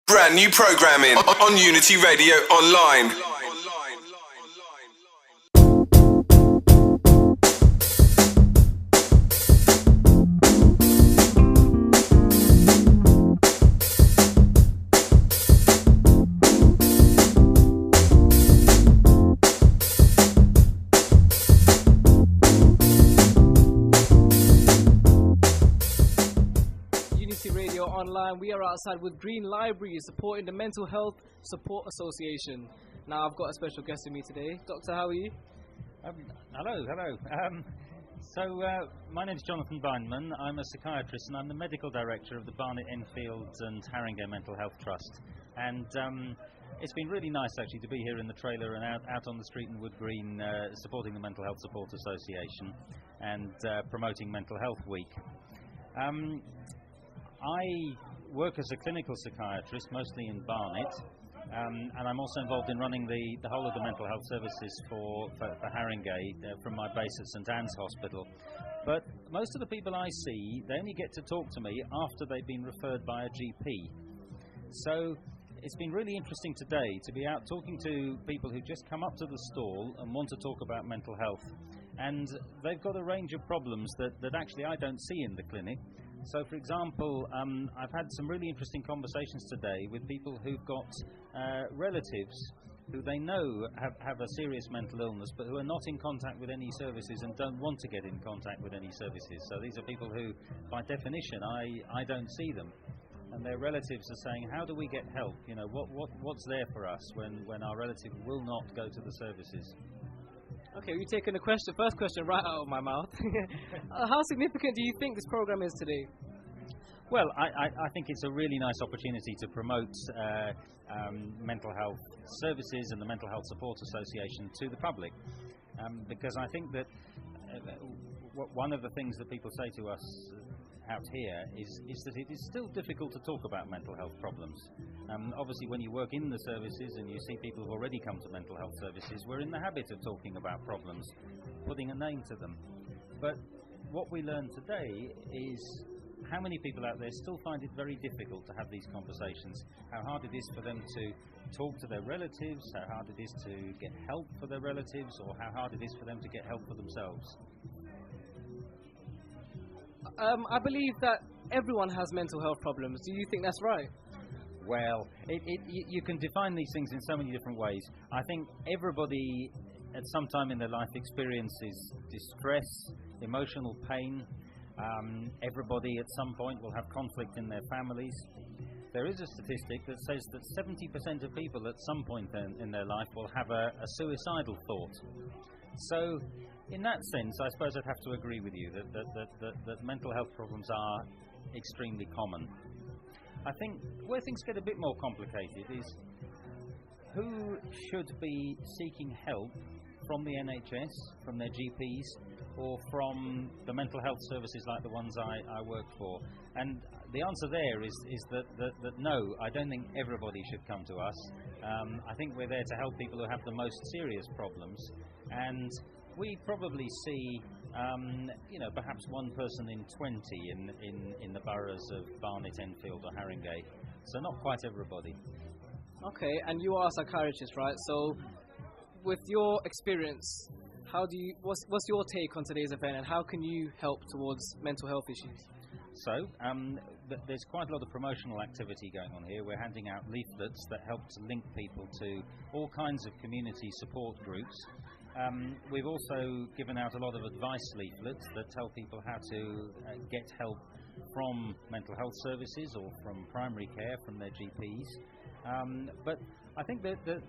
Brand new programming on Unity Radio Online. We are outside Woodgreen Library supporting the Mental Health Support Association. Now I've got a special guest with me today. Doctor, how are you? Hello. My name is Jonathan Bindman. I'm a psychiatrist and I'm the medical director of the Barnet Enfield and Haringey Mental Health Trust. And it's been really nice actually to be here in the trailer and out on the street in Woodgreen supporting the Mental Health Support Association and promoting Mental Health Week. I work as a clinical psychiatrist, mostly in Barnet, and I'm also involved in running the whole of the mental health services for Haringey from my base at St Anne's Hospital. But most of the people I see, they only get to talk to me after they've been referred by a GP. So it's been really interesting today to be out talking to people who just come up to the stall and want to talk about mental health. And they've got a range of problems that actually I don't see in the clinic. So, for example, I've had some really interesting conversations today with people who've got relatives who they know have a serious mental illness, but who are not in contact with any services and don't want to get in contact with any services. So these are people who, by definition, I don't see them. And their relatives are saying, how do we get help? You know, what's there for us when our relative will not go to the services? Okay, we've taken the first question right out of my mouth. How significant do you think this program is today? Well, I think it's a really nice opportunity to promote mental health services and the Mental Health Support Association to the public. Because I think that one of the things that people say to us out here is that it is still difficult to talk about mental health problems. Obviously, when you work in the services and you see people who've already come to mental health services, we're in the habit of talking about problems, putting a name to them. But what we learned today is how many people out there still find it very difficult to have these conversations, how hard it is for them to talk to their relatives, how hard it is to get help for their relatives, or how hard it is for them to get help for themselves. I believe that everyone has mental health problems. Do you think that's right? Well, you can define these things in so many different ways. I think everybody at some time in their life experiences distress, emotional pain. Everybody at some point will have conflict in their families. There is a statistic that says that 70% of people at some point in their life will have a suicidal thought. So, in that sense, I suppose I'd have to agree with you that mental health problems are extremely common. I think where things get a bit more complicated is who should be seeking help from the NHS, from their GPs, or from the mental health services like the ones I work for. And the answer there is that no, I don't think everybody should come to us. I think we're there to help people who have the most serious problems. And we probably see, perhaps one person in 20 in the boroughs of Barnet, Enfield or Haringey. So not quite everybody. Okay, and you are a psychiatrist, right? So with your experience, what's your take on today's event and how can you help towards mental health issues? So, there's quite a lot of promotional activity going on here. We're handing out leaflets that help to link people to all kinds of community support groups. We've also given out a lot of advice leaflets that tell people how to get help from mental health services or from primary care, from their GPs. But I think that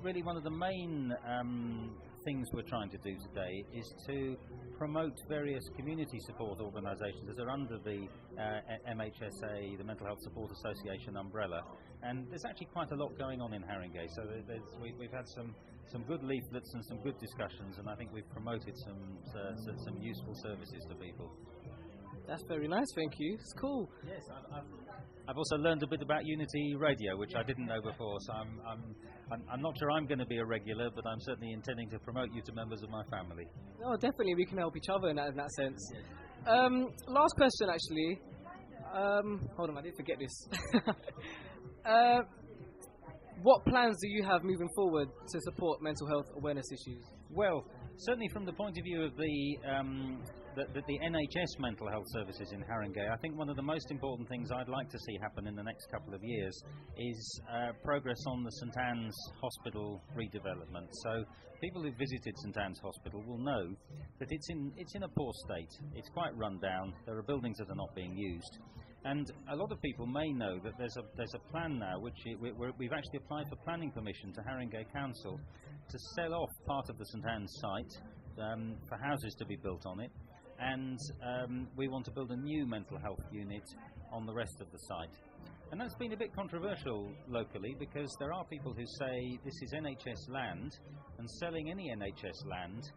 really one of the main things we're trying to do today is to promote various community support organisations that are under the MHSA, the Mental Health Support Association umbrella. And there's actually quite a lot going on in Haringey. So we've had some good leaflets and some good discussions, and I think we've promoted some useful services to people. That's very nice, thank you. It's cool. Yes, I've also learned a bit about Unity Radio, which I didn't know before. So I'm not sure I'm going to be a regular, but I'm certainly intending to promote you to members of my family. Oh, definitely, we can help each other in that sense. Yes. Last question, actually. Hold on, I did forget this. What plans do you have moving forward to support mental health awareness issues? Well, certainly from the point of view of the NHS mental health services in Haringey, I think one of the most important things I'd like to see happen in the next couple of years is progress on the St Anne's Hospital redevelopment. So people who've visited St Anne's Hospital will know that it's in a poor state. It's quite run down. There are buildings that are not being used. And a lot of people may know that there's a plan now, which we've actually applied for planning permission to Haringey Council to sell off part of the St Anne's site for houses to be built on it, and we want to build a new mental health unit on the rest of the site. And that's been a bit controversial locally, because there are people who say this is NHS land, and selling any NHS land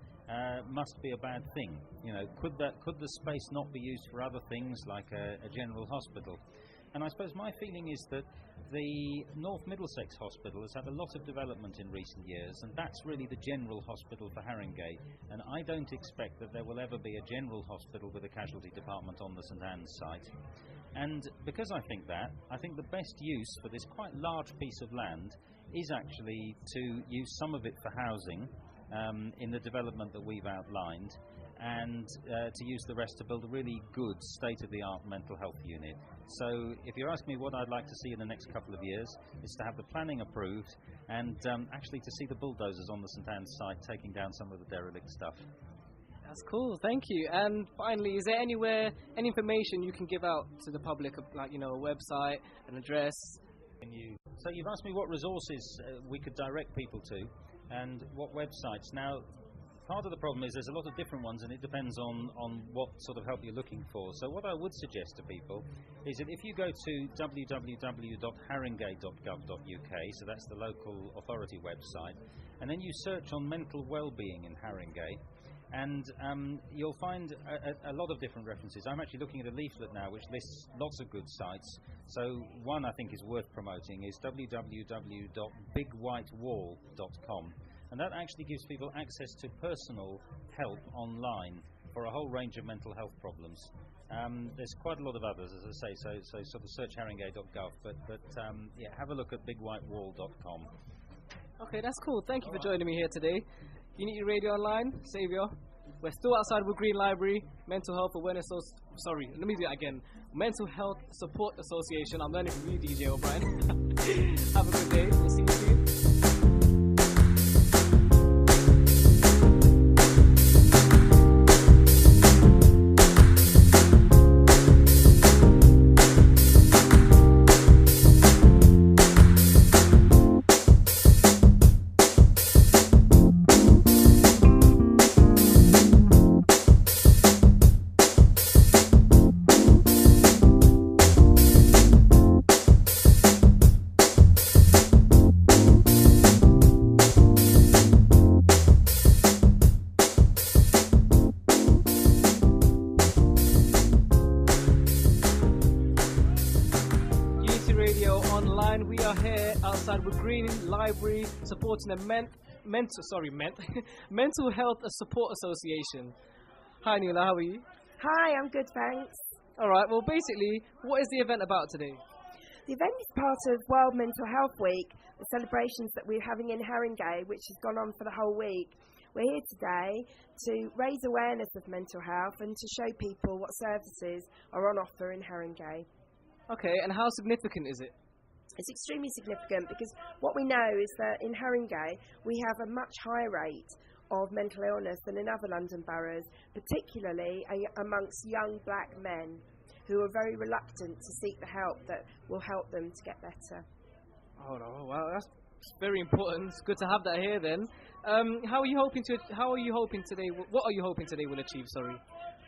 must be a bad thing. You know, could the space not be used for other things like a general hospital? And I suppose my feeling is that the North Middlesex Hospital has had a lot of development in recent years, and that's really the general hospital for Haringey. And I don't expect that there will ever be a general hospital with a casualty department on the St Anne's site. And because I think the best use for this quite large piece of land is actually to use some of it for housing in the development that we've outlined, and to use the rest to build a really good state-of-the-art mental health unit. So if you're asking me what I'd like to see in the next couple of years, is to have the planning approved, and actually to see the bulldozers on the St Anne's site taking down some of the derelict stuff. That's cool, thank you. And finally, is there any information you can give out to the public, like, you know, a website, an address? So you've asked me what resources we could direct people to, and what websites. Now, part of the problem is there's a lot of different ones, and it depends on what sort of help you're looking for. So what I would suggest to people is that if you go to www.haringey.gov.uk, so that's the local authority website, and then you search on mental well-being in Haringey, and you'll find a lot of different references. I'm actually looking at a leaflet now which lists lots of good sites. So one I think is worth promoting is www.bigwhitewall.com. And that actually gives people access to personal help online for a whole range of mental health problems. There's quite a lot of others, as I say, so sort of search haringey.gov, but yeah, have a look at bigwhitewall.com. Okay, that's cool. Thank you for joining me here today. Unity Radio Online, Saviour. We're still outside Woodgreen Library, Mental Health Awareness... Mental Health Support Association. I'm learning from you, DJ O'Brien. Have a good day. We'll see you soon. We are here outside Woodgreen Library supporting the Mental Health Support Association. Hi Neela, how are you? Hi, I'm good, thanks. Alright, well basically, what is the event about today? The event is part of World Mental Health Week, the celebrations that we're having in Haringey, which has gone on for the whole week. We're here today to raise awareness of mental health and to show people what services are on offer in Haringey. Okay, and how significant is it? It's extremely significant because what we know is that in Haringey we have a much higher rate of mental illness than in other London boroughs, particularly amongst young black men who are very reluctant to seek the help that will help them to get better. Oh, wow, that's very important. It's good to have that here then. What are you hoping today will achieve, sorry?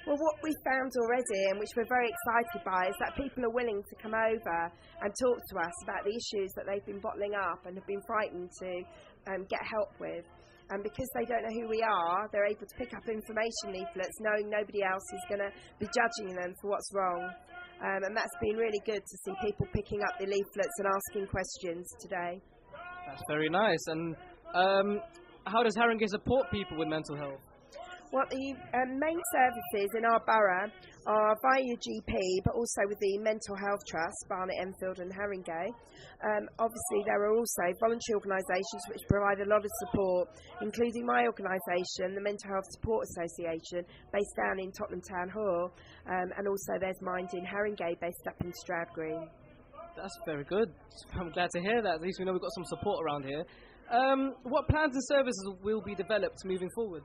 Well, what we've found already, and which we're very excited by, is that people are willing to come over and talk to us about the issues that they've been bottling up and have been frightened to get help with. And because they don't know who we are, they're able to pick up information leaflets knowing nobody else is going to be judging them for what's wrong. And that's been really good to see people picking up the leaflets and asking questions today. That's very nice. And how does Haringey support people with mental health? Well, the main services in our borough are via your GP, but also with the Mental Health Trust, Barnet, Enfield and Haringey. Obviously, there are also voluntary organisations which provide a lot of support, including my organisation, the Mental Health Support Association, based down in Tottenham Town Hall, and also there's Mind in Haringey, based up in Stroud Green. That's very good. I'm glad to hear that. At least we know we've got some support around here. What plans and services will be developed moving forward?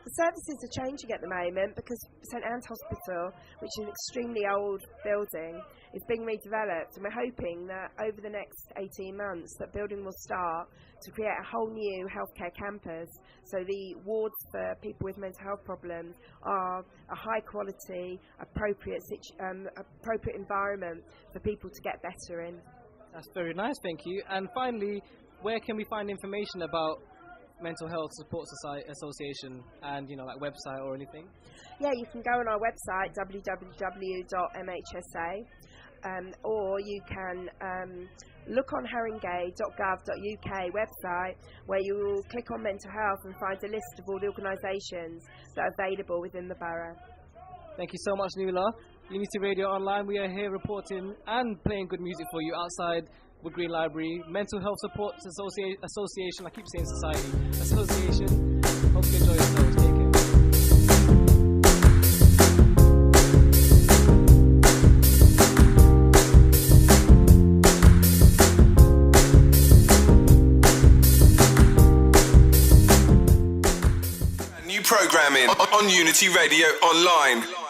The services are changing at the moment because St Anne's Hospital, which is an extremely old building, is being redeveloped, and we're hoping that over the next 18 months that building will start to create a whole new healthcare campus. So the wards for people with mental health problems are a high quality, appropriate environment for people to get better in. That's very nice, thank you. And finally, where can we find information about Mental Health Support Association and, like website or anything? Yeah, you can go on our website, www.mhsa, or you can look on haringey.gov.uk website, where you will click on mental health and find a list of all the organisations that are available within the borough. Thank you so much, Nuala. Unity Radio Online, we are here reporting and playing good music for you outside Woodgreen Library, Mental Health Support Association, I keep saying Society, Association. Hope you enjoy yourselves. Take care. New programming on Unity Radio Online.